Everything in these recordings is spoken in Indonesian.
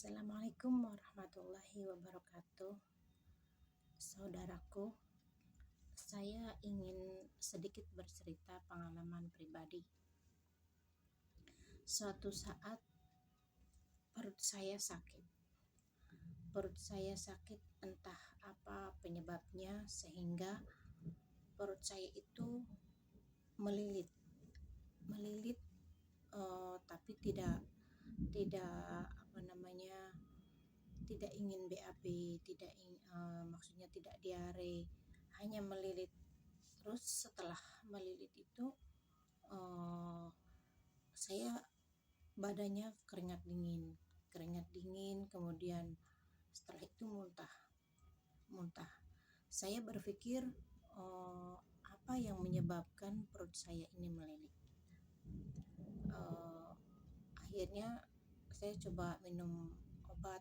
Assalamualaikum warahmatullahi wabarakatuh. Saudaraku, saya ingin sedikit bercerita pengalaman pribadi. Suatu saat perut saya sakit. Perut saya sakit entah apa penyebabnya sehingga perut saya itu melilit. Melilit tapi tidak tidak ingin BAB, maksudnya tidak diare, hanya melilit. Terus setelah melilit itu saya badannya keringat dingin, kemudian setelah itu muntah. Saya berpikir apa yang menyebabkan perut saya ini melilit. Akhirnya saya coba minum obat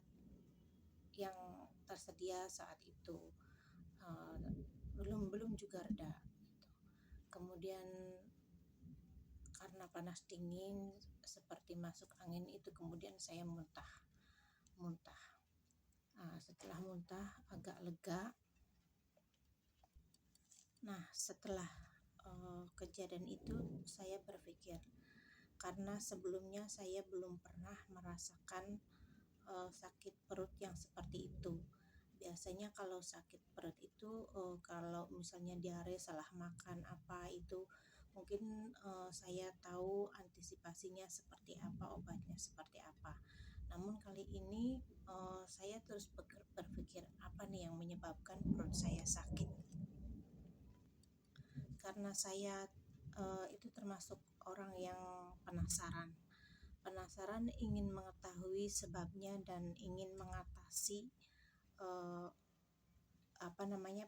yang tersedia saat itu, belum juga reda. Kemudian karena panas dingin seperti masuk angin itu, kemudian saya muntah. Setelah muntah agak lega. Nah, setelah kejadian itu saya berpikir, karena sebelumnya saya belum pernah merasakan sakit perut yang seperti itu. Biasanya kalau sakit perut itu kalau misalnya diare, salah makan apa itu, mungkin saya tahu antisipasinya seperti apa, obatnya seperti apa. Namun kali ini saya terus berpikir apa nih yang menyebabkan perut saya sakit. Karena saya itu termasuk orang yang penasaran ingin mengetahui sebabnya dan ingin mengatasi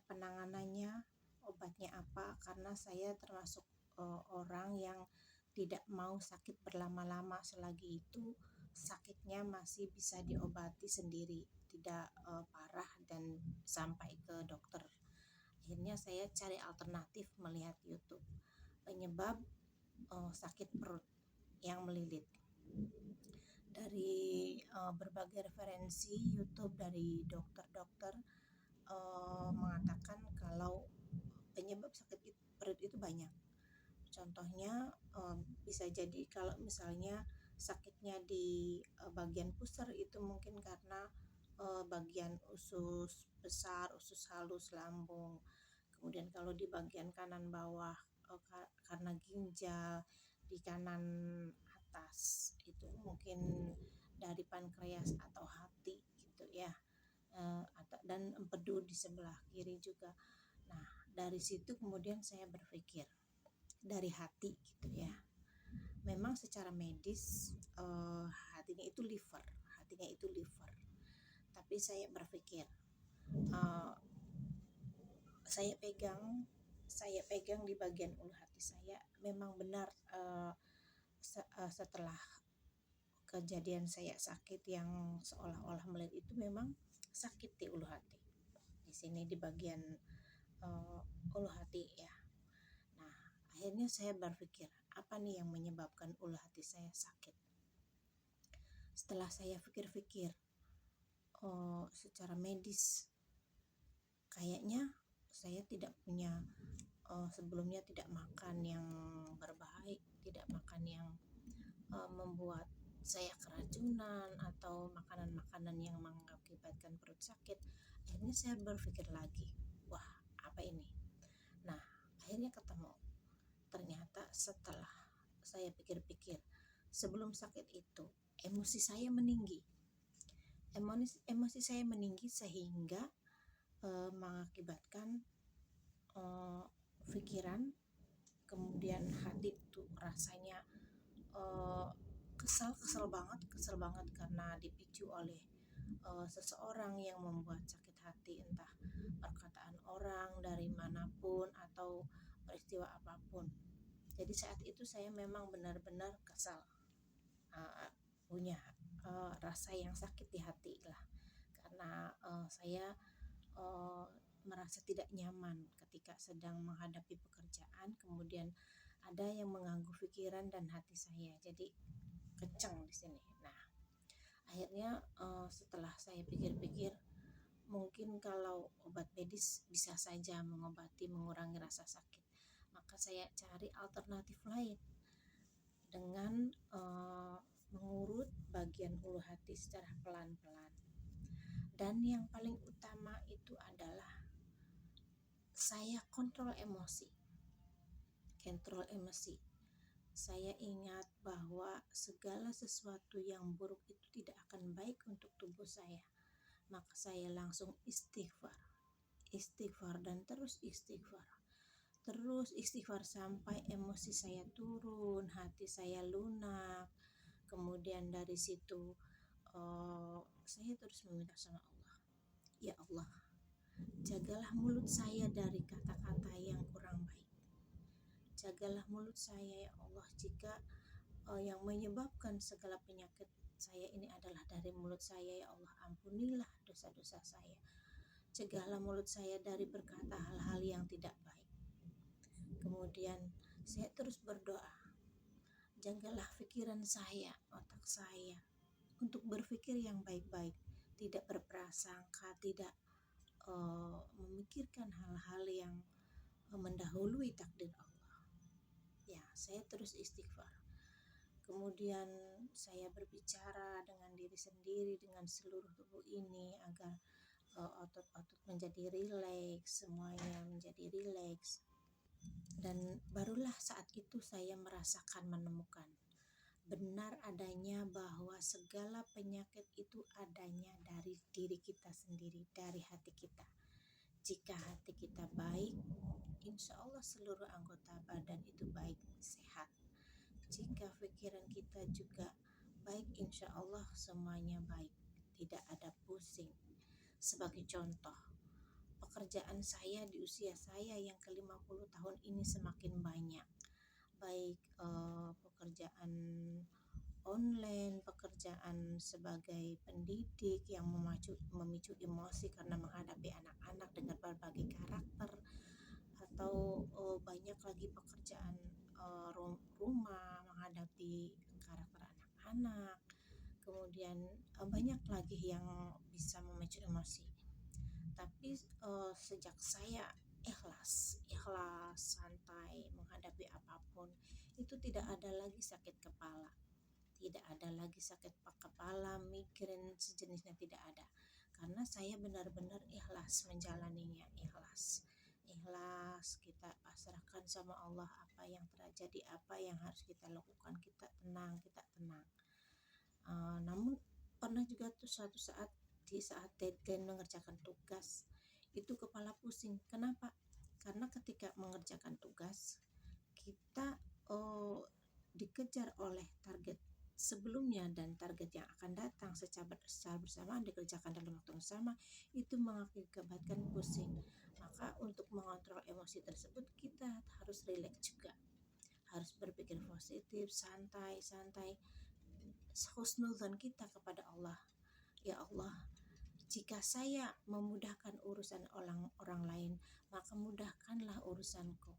penanganannya, obatnya apa, karena saya termasuk orang yang tidak mau sakit berlama-lama. Selagi itu sakitnya masih bisa diobati sendiri, tidak parah dan sampai ke dokter. Akhirnya saya cari alternatif melihat YouTube penyebab sakit perut yang melilit. Dari berbagai referensi YouTube dari dokter-dokter mengatakan kalau penyebab sakit perut itu banyak. Contohnya bisa jadi kalau misalnya sakitnya di bagian pusar, itu mungkin karena bagian usus besar, usus halus lambung. Kemudian kalau di bagian kanan bawah karena ginjal, di kanan atas itu mungkin dari pankreas atau hati gitu ya. Dan empedu di sebelah kiri juga. Nah, dari situ kemudian saya berpikir dari hati gitu ya. Memang secara medis hatinya itu liver. Tapi saya berpikir saya pegang di bagian ulu hati saya. Memang benar setelah kejadian saya sakit yang seolah-olah melilit itu, memang sakit di ulu hati. Di sini di bagian ulu hati ya. Nah, akhirnya saya berpikir apa nih yang menyebabkan ulu hati saya sakit. Setelah saya pikir-pikir secara medis, kayaknya saya tidak punya sebelumnya tidak makan yang berbahaya, tidak makan yang membuat saya keracunan atau makanan-makanan yang mengakibatkan perut sakit. Akhirnya saya berpikir lagi, wah, apa ini? Nah, akhirnya ketemu. Ternyata setelah saya pikir-pikir, sebelum sakit itu emosi saya meninggi. Emosi saya meninggi sehingga mengakibatkan pikiran, kemudian hati itu rasanya kesel banget karena dipicu oleh seseorang yang membuat sakit hati, entah perkataan orang dari manapun atau peristiwa apapun. Jadi saat itu saya memang benar-benar kesal, punya rasa yang sakit di hati lah, karena saya merasa tidak nyaman ketika sedang menghadapi pekerjaan, kemudian ada yang mengganggu pikiran dan hati saya, jadi kencang di sini. Nah, Akhirnya setelah saya pikir-pikir, mungkin kalau obat medis bisa saja mengobati, mengurangi rasa sakit. Maka saya cari alternatif lain dengan mengurut bagian ulu hati secara pelan-pelan. Dan yang paling utama itu adalah saya kontrol emosi. Kontrol emosi. Saya ingat bahwa segala sesuatu yang buruk itu tidak akan baik untuk tubuh saya. Maka saya langsung istighfar. Istighfar dan terus istighfar. Terus istighfar sampai emosi saya turun, hati saya lunak. Kemudian dari situ saya terus meminta sama Allah. Ya Allah, jagalah mulut saya dari kata-kata yang kurang baik. Jagalah mulut saya ya Allah, jika yang menyebabkan segala penyakit saya ini adalah dari mulut saya ya Allah, ampunilah dosa-dosa saya. Cegahlah mulut saya dari berkata hal-hal yang tidak baik. Kemudian saya terus berdoa, jagalah pikiran saya, otak saya untuk berpikir yang baik-baik, tidak berprasangka, tidak memikirkan hal-hal yang mendahului takdir Allah. Ya, saya terus istighfar. Kemudian saya berbicara dengan diri sendiri, dengan seluruh tubuh ini agar otot-otot menjadi rileks, semuanya menjadi rileks. Dan barulah saat itu saya merasakan, menemukan benar adanya bahwa segala penyakit itu adanya dari diri kita sendiri, dari hati kita. Jika hati kita baik, insya Allah seluruh anggota badan itu baik, sehat. Jika pikiran kita juga baik, insya Allah semuanya baik, tidak ada pusing. Sebagai contoh, pekerjaan saya di usia saya yang ke-50 tahun ini semakin banyak. Baik pekerjaan online, pekerjaan sebagai pendidik yang memicu emosi karena menghadapi anak-anak dengan berbagai karakter, atau banyak lagi pekerjaan rumah menghadapi karakter anak-anak. Kemudian banyak lagi yang bisa memicu emosi. Tapi sejak saya ikhlas santai menghadapi apapun, itu tidak ada lagi sakit kepala, tidak ada lagi sakit kepala, migrain sejenisnya tidak ada, karena saya benar-benar ikhlas menjalaninya. Ikhlas kita pasrahkan sama Allah, apa yang terjadi, apa yang harus kita lakukan, kita tenang. Namun pernah juga tuh suatu saat, di saat deadline mengerjakan tugas, itu kepala pusing. Kenapa? Karena ketika mengerjakan tugas, kita dikejar oleh target sebelumnya dan target yang akan datang secara bersamaan, dikerjakan dalam waktu yang sama, itu mengakibatkan pusing. Maka untuk mengontrol emosi tersebut, kita harus rileks juga, harus berpikir positif, santai, husnuzon kita kepada Allah. Ya Allah, jika saya memudahkan urusan orang lain, maka mudahkanlah urusanku.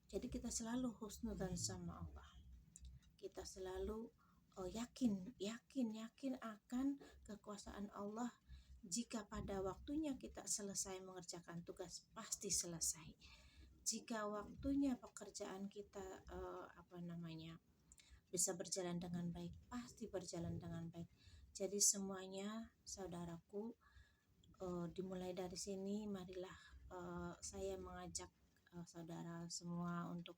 Jadi kita selalu husnuzon sama Allah. Kita selalu yakin akan kekuasaan Allah. Jika pada waktunya kita selesai mengerjakan tugas, pasti selesai. Jika waktunya pekerjaan kita bisa berjalan dengan baik, pasti berjalan dengan baik. Jadi semuanya, saudaraku, dimulai dari sini. Marilah saya mengajak saudara semua untuk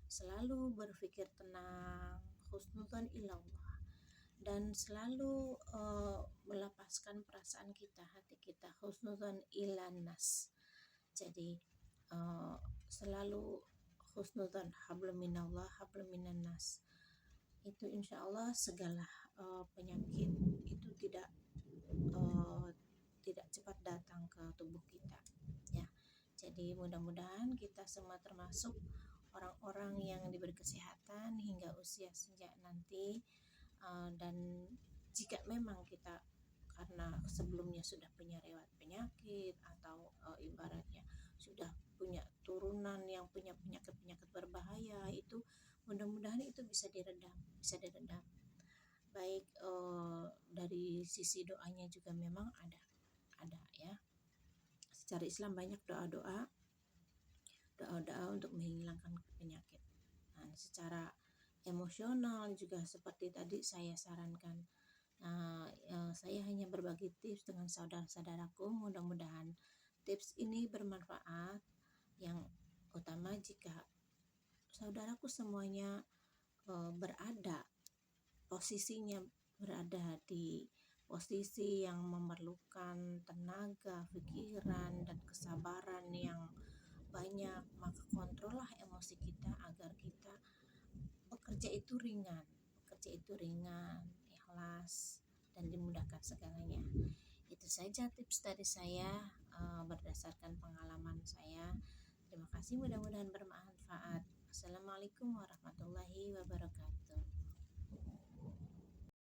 selalu berpikir tenang, husnudzon ilallah, dan selalu melepaskan perasaan kita, hati kita, husnudzon ilannas. Jadi selalu husnudzon, hablum minallah, hablum minannas. Itu insya Allah segala penyakit itu tidak cepat datang ke tubuh kita, ya. Jadi mudah-mudahan kita semua termasuk orang-orang yang diberi kesehatan hingga usia senja nanti. Dan jika memang kita karena sebelumnya sudah punya riwayat penyakit, atau ibaratnya sudah punya turunan yang punya penyakit-penyakit berbahaya, itu mudah-mudahan itu bisa diredam. Baik sisi doanya juga memang ada ya. Secara Islam banyak doa-doa untuk menghilangkan penyakit. Nah, secara emosional juga seperti tadi saya sarankan. Nah, saya hanya berbagi tips dengan saudara-saudaraku. Mudah-mudahan tips ini bermanfaat. Yang utama jika saudaraku semuanya posisinya berada di posisi yang memerlukan tenaga, pikiran, dan kesabaran yang banyak, maka kontrollah emosi kita agar kita bekerja itu ringan, ikhlas, dan dimudahkan segalanya. Itu saja tips dari saya berdasarkan pengalaman saya. Terima kasih, mudah-mudahan bermanfaat. Assalamualaikum warahmatullahi wabarakatuh.